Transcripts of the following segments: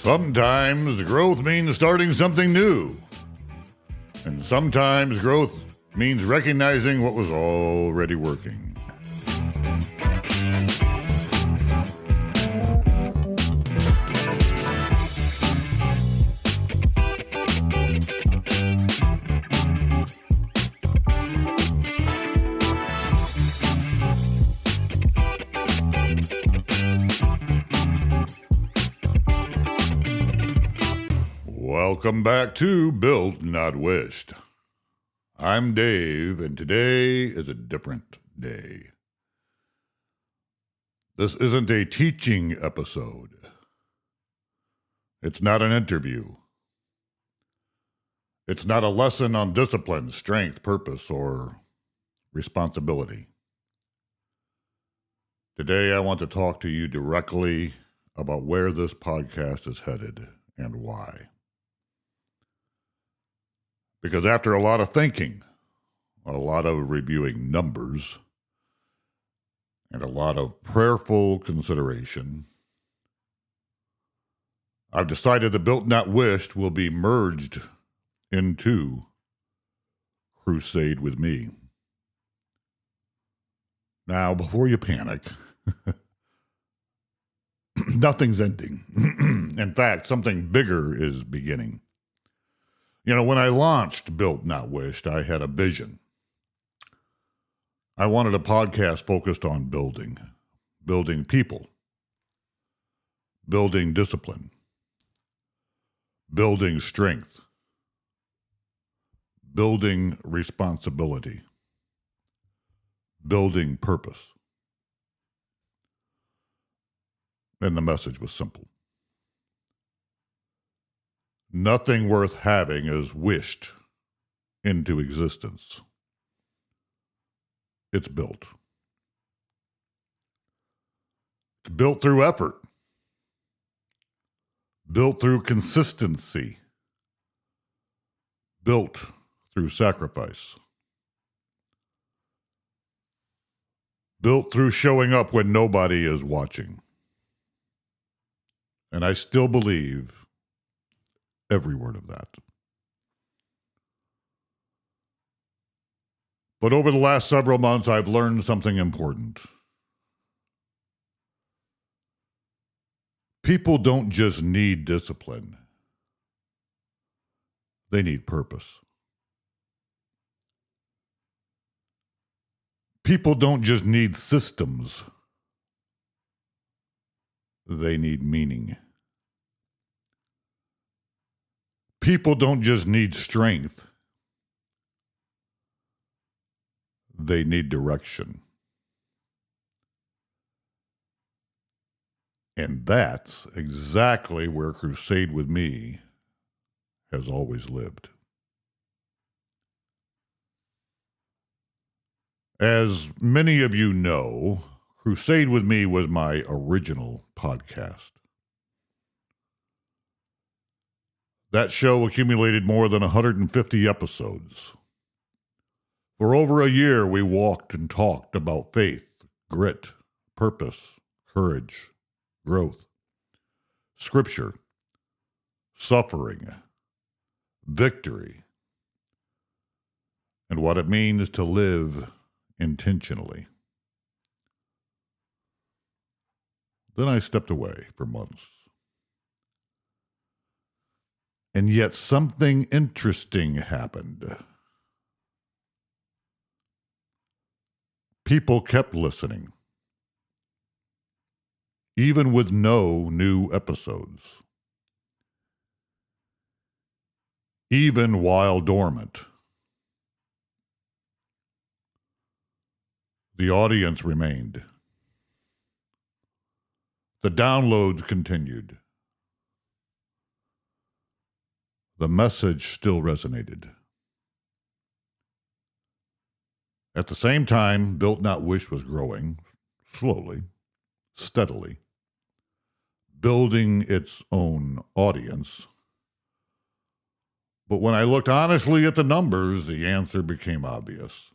Sometimes growth means starting something new. And sometimes growth means recognizing what was already working. Welcome back to Built Not Wished. I'm Dave, and today is a different day. This isn't a teaching episode. It's not an interview. It's not a lesson on discipline, strength, purpose, or responsibility. Today, I want to talk to you directly about where this podcast is headed and why. Because after a lot of thinking, a lot of reviewing numbers, and a lot of prayerful consideration, I've decided that Built Not Wished will be merged into Crusade with me. Now, before you panic, nothing's ending. In fact, something bigger is beginning. You know, when I launched Built Not Wished, I had a vision. I wanted a podcast focused on building people, building discipline, building strength, building responsibility, building purpose. And the message was simple. Nothing worth having is wished into existence. It's built. It's built through effort, built through consistency, built through sacrifice, built through showing up when nobody is watching. And I still believe every word of that. But over the last several months, I've learned something important. People don't just need discipline. They need purpose. People don't just need systems. They need meaning. People don't just need strength. They need direction. And that's exactly where Crusade with me has always lived. As many of you know, Crusade with me was my original podcast. That show accumulated more than 150 episodes. For over a year, we walked and talked about faith, grit, purpose, courage, growth, scripture, suffering, victory, and what it means to live intentionally. Then I stepped away for months. And yet something interesting happened. People kept listening, even with no new episodes, even while dormant. The audience remained. The downloads continued. The message still resonated. At the same time, Built Not Wished was growing, slowly, steadily, building its own audience. But when I looked honestly at the numbers, the answer became obvious.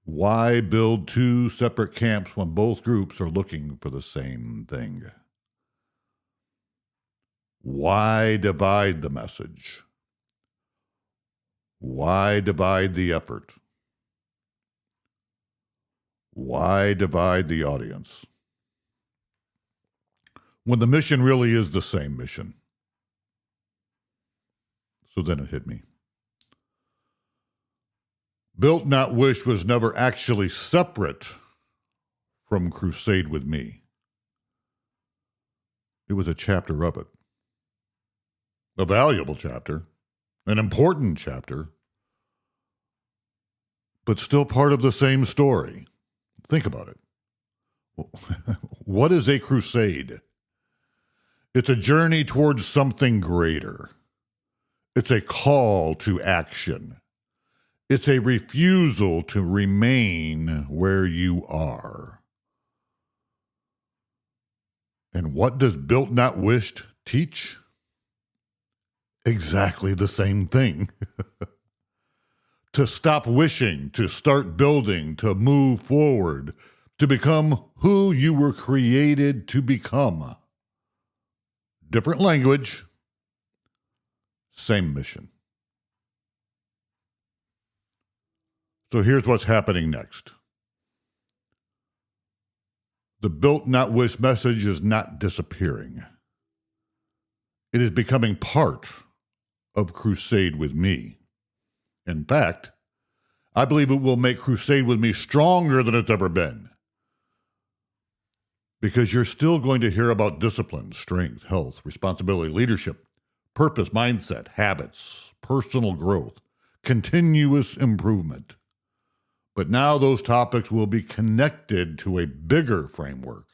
Why build two separate camps when both groups are looking for the same thing? Why divide the message? Why divide the effort? Why divide the audience? When the mission really is the same mission. So then it hit me. Built Not Wish was never actually separate from Crusade with Me. It was a chapter of it. A valuable chapter, an important chapter, but still part of the same story. Think about it. What is a crusade? It's a journey towards something greater. It's a call to action. It's a refusal to remain where you are. And what does Built Not Wished teach? Exactly the same thing. To stop wishing, to start building, to move forward, to become who you were created to become. Different language, same mission. So here's what's happening next. The Built Not Wish message is not disappearing. It is becoming part of Crusade with Me. In fact, I believe it will make Crusade with Me stronger than it's ever been. Because you're still going to hear about discipline, strength, health, responsibility, leadership, purpose, mindset, habits, personal growth, continuous improvement. But now those topics will be connected to a bigger framework.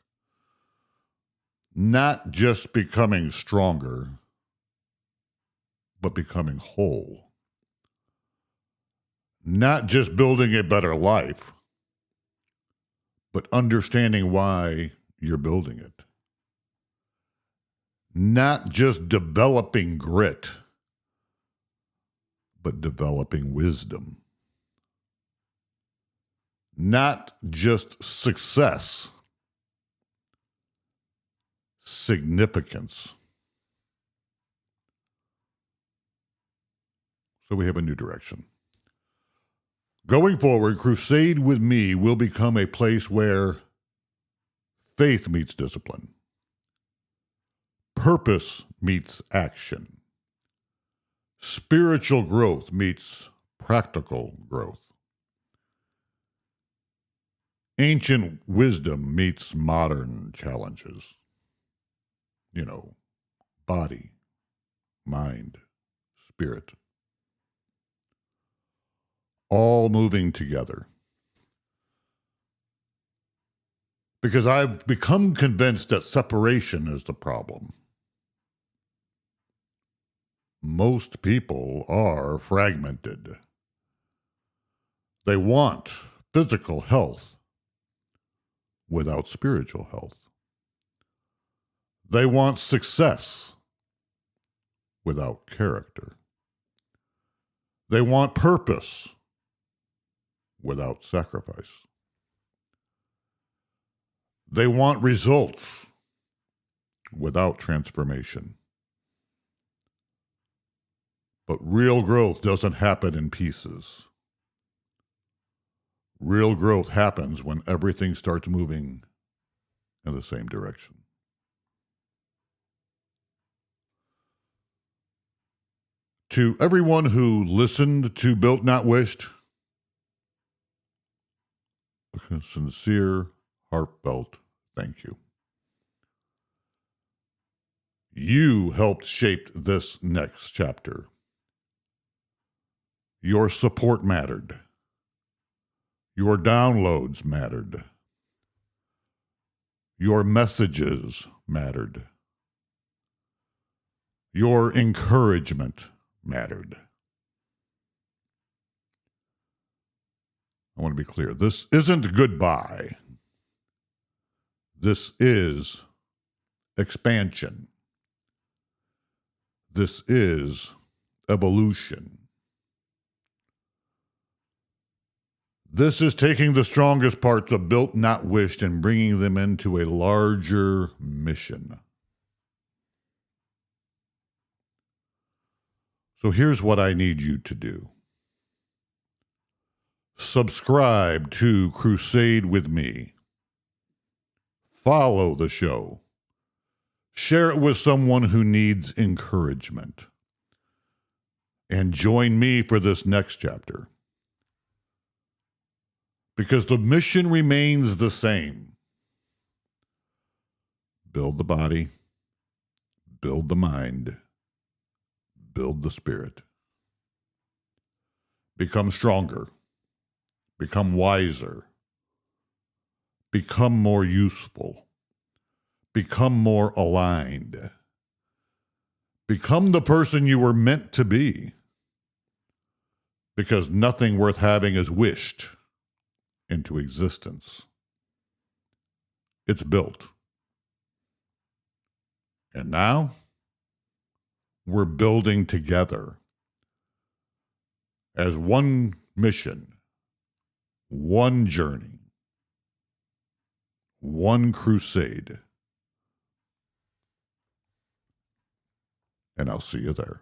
Not just becoming stronger, but becoming whole. Not just building a better life, but understanding why you're building it. Not just developing grit, but developing wisdom. Not just success, significance. So we have a new direction. Going forward, Crusade with Me will become a place where faith meets discipline, purpose meets action, spiritual growth meets practical growth, ancient wisdom meets modern challenges. Body, mind, spirit. All moving together. Because I've become convinced that separation is the problem. Most people are fragmented. They want physical health without spiritual health. They want success without character. They want purpose without sacrifice. They want results without transformation. But real growth doesn't happen in pieces. Real growth happens when everything starts moving in the same direction. To everyone who listened to Built Not Wished, a sincere, heartfelt thank you. You helped shape this next chapter. Your support mattered. Your downloads mattered. Your messages mattered. Your encouragement mattered. I want to be clear. This isn't goodbye. This is expansion. This is evolution. This is taking the strongest parts of Built Not Wished and bringing them into a larger mission. So here's what I need you to do. Subscribe to Crusade with me. Follow the show. Share it with someone who needs encouragement. And join me for this next chapter. Because the mission remains the same. Build the body, build the mind, build the spirit. Become stronger, become wiser, become more useful, become more aligned, become the person you were meant to be. Because nothing worth having is wished into existence. It's built. And now, we're building together as one mission, one journey, one crusade. And I'll see you there.